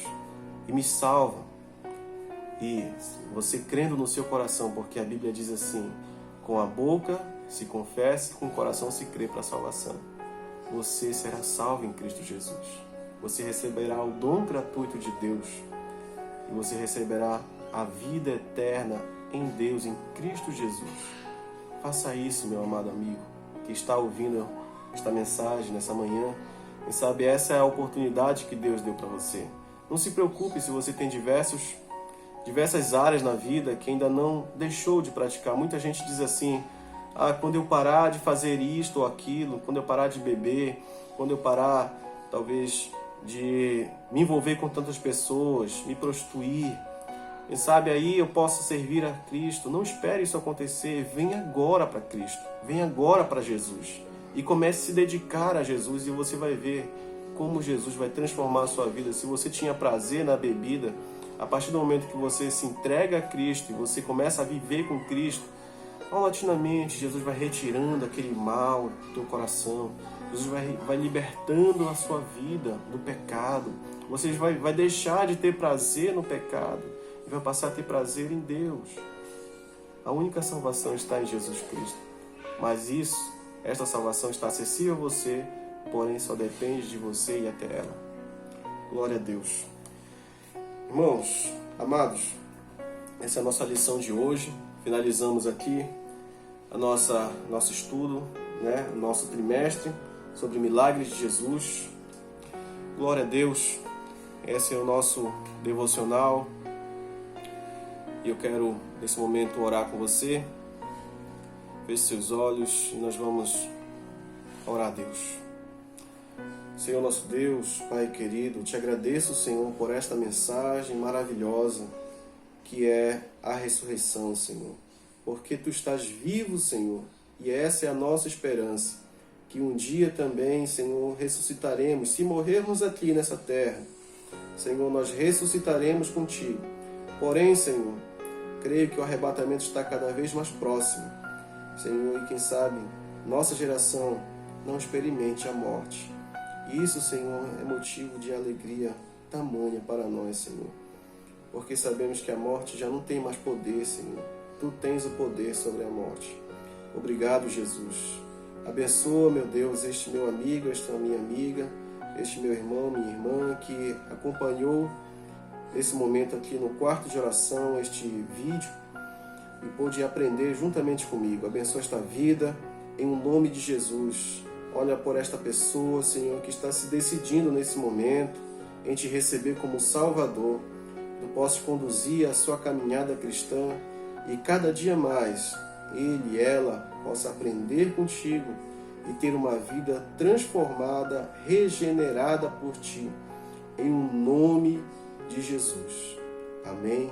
A: e me salva. E você crendo no seu coração, porque a Bíblia diz assim: com a boca se confessa, com o coração se crê para a salvação. Você será salvo em Cristo Jesus. Você receberá o dom gratuito de Deus e você receberá a vida eterna em Deus, em Cristo Jesus. Faça isso, meu amado amigo, que está ouvindo esta mensagem nessa manhã. Quem sabe essa é a oportunidade que Deus deu para você. Não se preocupe se você tem diversas áreas na vida que ainda não deixou de praticar. Muita gente diz assim: quando eu parar de fazer isto ou aquilo, quando eu parar de beber, quando eu parar, talvez, de me envolver com tantas pessoas, me prostituir, quem sabe aí eu possa servir a Cristo. Não espere isso acontecer. Venha agora para Cristo. Venha agora para Jesus. E comece a se dedicar a Jesus e você vai ver como Jesus vai transformar a sua vida. Se você tinha prazer na bebida, a partir do momento que você se entrega a Cristo e você começa a viver com Cristo, paulatinamente Jesus vai retirando aquele mal do teu coração. Jesus vai libertando a sua vida do pecado. Você vai deixar de ter prazer no pecado e vai passar a ter prazer em Deus. A única salvação está em Jesus Cristo. Mas esta salvação está acessível a você, porém só depende de você e até ela. Glória a Deus. Irmãos, amados, essa é a nossa lição de hoje. Finalizamos aqui nosso estudo, o nosso trimestre sobre milagres de Jesus. Glória a Deus. Esse é o nosso devocional. E eu quero, nesse momento, orar com você. Feche seus olhos e nós vamos orar a Deus. Senhor nosso Deus, Pai querido, te agradeço, Senhor, por esta mensagem maravilhosa que é a ressurreição, Senhor. Porque Tu estás vivo, Senhor, e essa é a nossa esperança, que um dia também, Senhor, ressuscitaremos. Se morrermos aqui nessa terra, Senhor, nós ressuscitaremos contigo. Porém, Senhor, creio que o arrebatamento está cada vez mais próximo, Senhor, e quem sabe nossa geração não experimente a morte. Isso, Senhor, é motivo de alegria tamanha para nós, Senhor, porque sabemos que a morte já não tem mais poder, Senhor. Tu tens o poder sobre a morte. Obrigado, Jesus. Abençoa, meu Deus, este meu amigo, esta minha amiga, este meu irmão, minha irmã, que acompanhou nesse momento aqui no quarto de oração, este vídeo, e pôde aprender juntamente comigo. Abençoa esta vida, em nome de Jesus. Olha por esta pessoa, Senhor, que está se decidindo nesse momento em Te receber como Salvador. Tu possas conduzir a sua caminhada cristã e cada dia mais ele e ela possa aprender contigo e ter uma vida transformada, regenerada por Ti, em nome de Jesus. Amém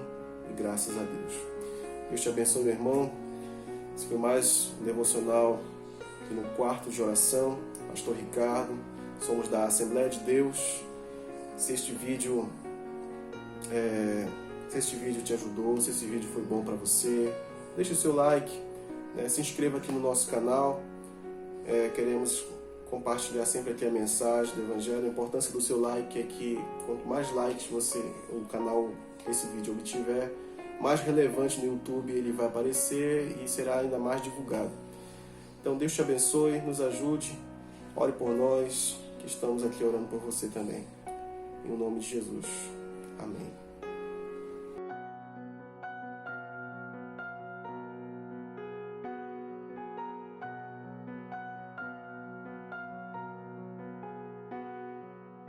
A: e graças a Deus. Deus te abençoe, meu irmão. Esse foi mais um devocional aqui no quarto de oração. Pastor Ricardo, somos da Assembleia de Deus. Se este vídeo te ajudou, se esse vídeo foi bom para você, deixe o seu like, se inscreva aqui no nosso canal. Queremos compartilhar sempre aqui a mensagem do Evangelho. A importância do seu like é que quanto mais likes o canal que esse vídeo obtiver, mais relevante no YouTube ele vai aparecer e será ainda mais divulgado. Então Deus te abençoe, nos ajude, ore por nós, que estamos aqui orando por você também. Em nome de Jesus. Amém.